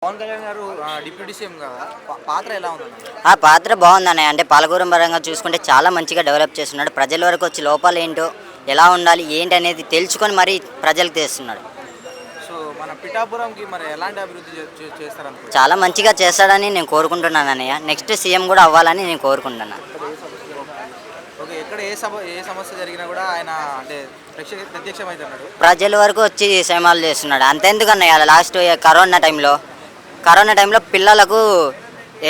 పవన్ కళ్యాణ్ గారు deputy CM కదా, పాత్ర ఎలా ఉందన్న? ఆ పాత్ర బాగుందన్నయ్య. అంటే పాలకూరం పరంగా చూసుకుంటే చాలా మంచిగా డెవలప్ చేస్తున్నాడు. ప్రజల వరకు వచ్చి లోపాలు ఏంటో, ఎలా ఉండాలి ఏంటి అనేది తెలుసుకొని మరీ ప్రజలకు తెస్తున్నాడు. సో మన పిఠాపురంకి మరి ఎలాంటి అభివృద్ధి చేస్తారనుకో? చాలా మంచిగా చేస్తాడని నేను కోరుకుంటున్నాను అన్నయ్య. నెక్స్ట్ సీఎం కూడా అవ్వాలని నేను కోరుకుంటున్నాను. ఓకే, ఎక్కడ ఏ సమస్య జరిగినా కూడా ఆయన అంటే ప్రత్యక్షమవుతున్నాడు, ప్రజల వరకు వచ్చి సేవలు చేస్తున్నాడు. అంతెందుకన్నయ్య, లాస్ట్ కరోనా టైంలో పిల్లలకు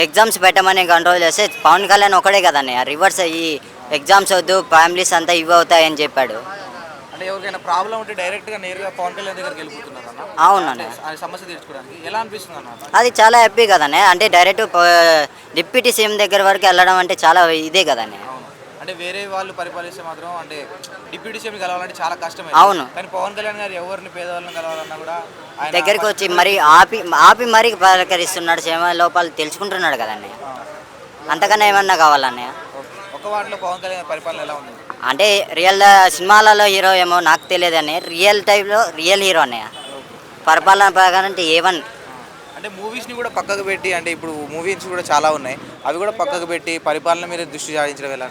ఎగ్జామ్స్ పెట్టమని కంట్రోల్ చేస్తే పవన్ కళ్యాణ్ ఒకడే కదన్నయ్య రివర్స్ అయ్యి ఎగ్జామ్స్ వద్దు, ఫ్యామిలీస్ అంతా ఇవి అవుతాయని చెప్పాడు. అంటే ఎవరికైనా ప్రాబ్లం ఉంటే డైరెక్ట్గా నేరుగా పవన్ కళ్యాణ్ దగ్గరికి వెళ్ళిపోతున్నారు అన్న. అవునన్నయ్య, సమస్య తీర్చుకోవడానికి ఎలా అనిపిస్తుంది అన్న? అది చాలా హ్యాపీ కదన్నయ్య. అంటే డైరెక్ట్ డిప్యూటీ సీఎం దగ్గర వరకు వెళ్ళడం అంటే చాలా ఇదే కదన్నయ్య. అంటే వేరే వాళ్ళు పరిపాలిస్తే మాత్రం అంటే డిప్యూటీ సీఎం కలవాలంటే చాలా కష్టమే. అవును, కానీ పవన్ కళ్యాణ్ గారు ఎవరిని పేదవాళ్ళని కలవాలన్నా కూడా దగ్గరికి వచ్చి మరి ఆపి మరీ పలకరిస్తున్నాడు. సేవ లోపాలు తెలుసుకుంటున్నాడు కదన్నయ్య. అంతకన్నా ఏమన్నా కావాలన్నయ్య? ఒక వాటిలో పవన్ కళ్యాణ్ పరిపాలన ఎలా ఉంది అంటే రియల్ సినిమాలలో హీరో ఏమో నాకు తెలియదు అన్నయ్య, రియల్ టైప్లో రియల్ హీరో అన్నయ్య. పరిపాలన ప్రకారం అంటే ఏవన్ అంటే మూవీస్ని కూడా పక్కకు పెట్టి, అంటే ఇప్పుడు మూవీస్ కూడా చాలా ఉన్నాయి, అవి కూడా పక్కకు పెట్టి పరిపాలన మీద దృష్టి సారించడం ఎలా?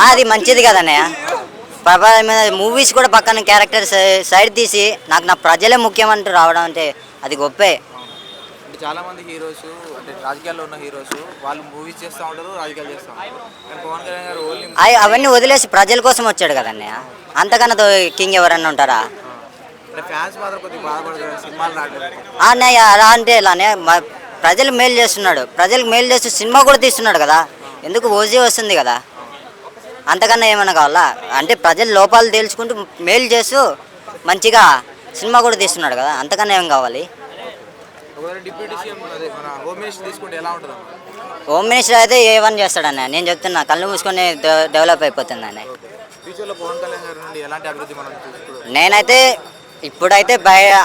అది మంచిది కదన్నయ్య. పరిపాలన మీద మూవీస్ కూడా పక్కన క్యారెక్టర్ సైడ్ తీసి నా ప్రజలే ముఖ్యమంటూ రావడం అంటే అది గొప్పే. అంటే చాలామంది హీరోస్ అంటే రాజకీయాల్లో ఉన్న హీరోస్ వాళ్ళు మూవీస్ చేస్తూ ఉంటారు, రాజకీయాలు చేస్తూ ఉంటారు. కానీ పవన్ కళ్యాణ్ గారు ఓన్లీ అవన్నీ వదిలేసి ప్రజల కోసం వచ్చాడు కదన్నయ్య. అంతకన్నా కింగ్ ఎవరన్నా ఉంటారా? ఫ్యాన్స్ మాత్రం కొద్దిగా బాధపడతారు సినిమాలు రావట్లేదు అన్నయ్య. అలా అంటే ఇలానే ప్రజలు మేలు చేస్తున్నాడు, ప్రజలకు మేలు చేస్తూ సినిమా కూడా తీస్తున్నాడు కదా. ఎందుకు ఓజీ వస్తుంది కదా, అంతకన్నా ఏమన్నా కావాలా? అంటే ప్రజల లోపాలు తెలుసుకుంటూ మేలు చేస్తూ మంచిగా సినిమా కూడా తీస్తున్నాడు కదా, అంతకన్నా ఏం కావాలి? డిప్యూటీ సీఎం అదే మన హోమ్ మినిస్టర్ తీసుకుంటే ఎలా ఉంటుంది? హోమ్ మినిస్టర్ అయితే ఏ1 చేస్తాడన్న. నేను చెప్తున్నా, కళ్ళు మూసుకొని డెవలప్ అయిపోతుంది అన్న. ఫ్యూచర్లో పవన్ కళ్యాణ్ గారి నుండి ఎలాంటి అభివృద్ధి మనం చూసుకోవాలి? నేనైతే ఇప్పుడైతే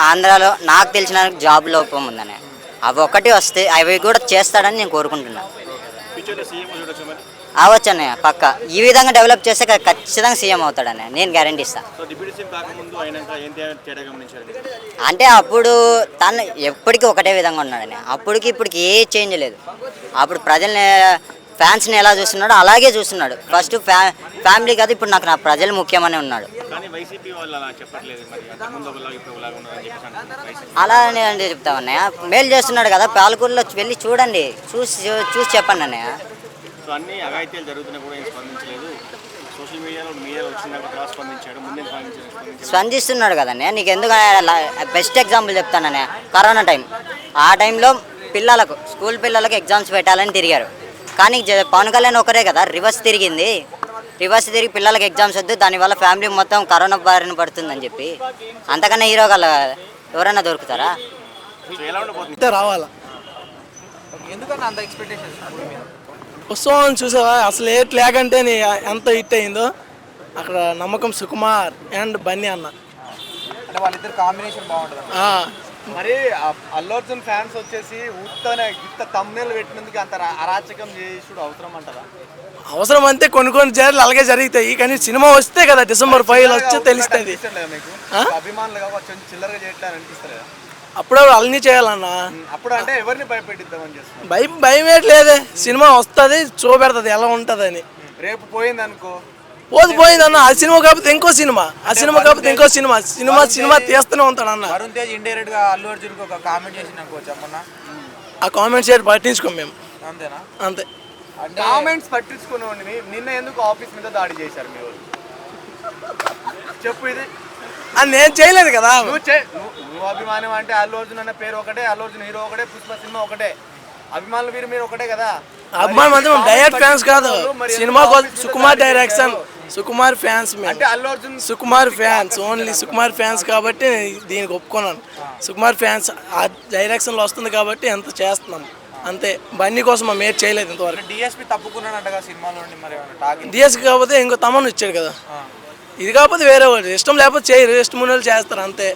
ఆంధ్రాలో నాకు తెలిసిన జాబ్ లోపం ఉందనే, అవి ఒక్కటి వస్తే అవి కూడా చేస్తాడని నేను కోరుకుంటున్నాను. అవచ్చు అన్నయ్య, పక్క ఈ విధంగా డెవలప్ చేస్తే ఖచ్చితంగా సీఎం అవుతాడని నేను గ్యారంటీ ఇస్తాను. అంటే అప్పుడు తను ఎప్పటికీ ఒకటే విధంగా ఉన్నాడని, అప్పటికి ఇప్పటికి ఏ చేంజ్ లేదు. అప్పుడు ప్రజల్ని ఫ్యాన్స్ని ఎలా చూస్తున్నాడో అలాగే చూస్తున్నాడు. ఫస్ట్ ఫ్యామిలీ కాదు, ఇప్పుడు నా ప్రజలు ముఖ్యమని ఉన్నాడు. అలానే అంటే చెప్తామన్నయ్య, మేలు చేస్తున్నాడు కదా. పాలకూరులో వెళ్ళి చూడండి, చూసి చెప్పండి అన్నయ్య. స్పందిస్తున్నాడు కదన్నయ్య. నీకు ఎందుకు బెస్ట్ ఎగ్జాంపుల్ చెప్తానన్నయ్య, కరోనా టైం. ఆ టైంలో స్కూల్ పిల్లలకు ఎగ్జామ్స్ పెట్టాలని తిరిగారు. కానీ పవన్ కళ్యాణ్ ఒకరే కదా రివర్స్ తిరిగి పిల్లలకి ఎగ్జామ్స్ వద్దు, దానివల్ల ఫ్యామిలీ మొత్తం కరోనా బారిన పడుతుందని చెప్పి. అంతకన్నా హీరో గల ఎవరైనా దొరుకుతారా? రావాలా ఎందుకన్నా అంత ఎక్స్పెక్టేషన్ వస్తామని చూసావా? అసలు ఏట్ లేకంటే ఎంత హిట్ అయిందో అక్కడ. నమ్మకం సుకుమార్ అండ్ బన్నీ అన్న, అంటే వాళ్ళిద్దరు కాంబినేషన్ బాగుంటుంది. మరి అల్లు అర్జున్ ఫ్యాన్స్ వచ్చేసి ఇంత తమ్నేలు పెట్టినందుకు అంత అరాచకం చేసుడు అవసరం అంటారా? అవసరం అంతే, కొన్ని జర్లు అలాగే జరుగుతాయి. కానీ సినిమా వస్తే కదా December 5 వచ్చి తెలుస్తుంది. అభిమానులుగా చిల్లరగా చేయట్లేదు అనిపిస్తారు కదా, అప్పుడు అల్ని చేయాలన్నా. అప్పుడు అంటే ఎవరిని భయపెట్టిద్దామని చేస్తారు? భయం ఏట్లేదే, సినిమా వస్తుంది చూపెడుతుంది ఎలా ఉంటుంది అని. రేపు పోయింది అనుకో, పోయిందన్న. ఆ సినిమా కాకపోతే ఇంకో సినిమా, ఆ సినిమా కాకపోతే ఇంకో సినిమా తీస్తూనే ఉంటాడు అన్న. వరుణ్ తేజ్ ఇండైరెక్ట్ గా అల్లు అర్జున్ కి ఒక కామెంట్ చేసి అనుకోవచ్చు మొన్న. ఆ కామెంట్స్ ఏది పట్టించుకోం మేము. అంతేనా? అంతే. కామెంట్స్ పట్టించుకునే నిన్న ఎందుకు ఆఫీస్ మీద దాడి చేశారు మీ వాళ్ళు? చెప్పు ఇది. అది నేను చేయలేదు కదా. నువ్వు అభిమానం అంటే అల్లు అర్జున్ అన్న పేరు ఒకటే, అల్లు అర్జున్ హీరో ఒకటే, పుష్ప సినిమా ఒకటే, అభిమానులు మీరు ఒకటే కదా. అభిమానం అంటే డైరెక్ట్ ఫ్యాన్స్ కాదు, cinema Sukumar direction, Sukumar fans. అంటే Allu Arjun Sukumar fans, only Sukumar fans కాబట్టి దీనికి ఒప్పుకున్నాను. సుకుమార్ ఫ్యాన్స్ ఆ డైరెక్షన్లో వస్తుంది కాబట్టి ఎంత చేస్తున్నాం అంతే. బన్నీ కోసం మేము ఏం చేయలేదు ఇంతవరకు. డిఎస్పీ తప్పుకున్నాడంటగా సినిమాలో. మరి డిఎస్పీ కాకపోతే ఇంకో తమను ఇచ్చాడు కదా. ఇది కాకపోతే వేరే వాళ్ళు ఇష్టం లేకపోతే చేయరు, ఇష్టం ఉన్న వాళ్ళు చేస్తారు అంతే.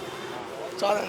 చాలా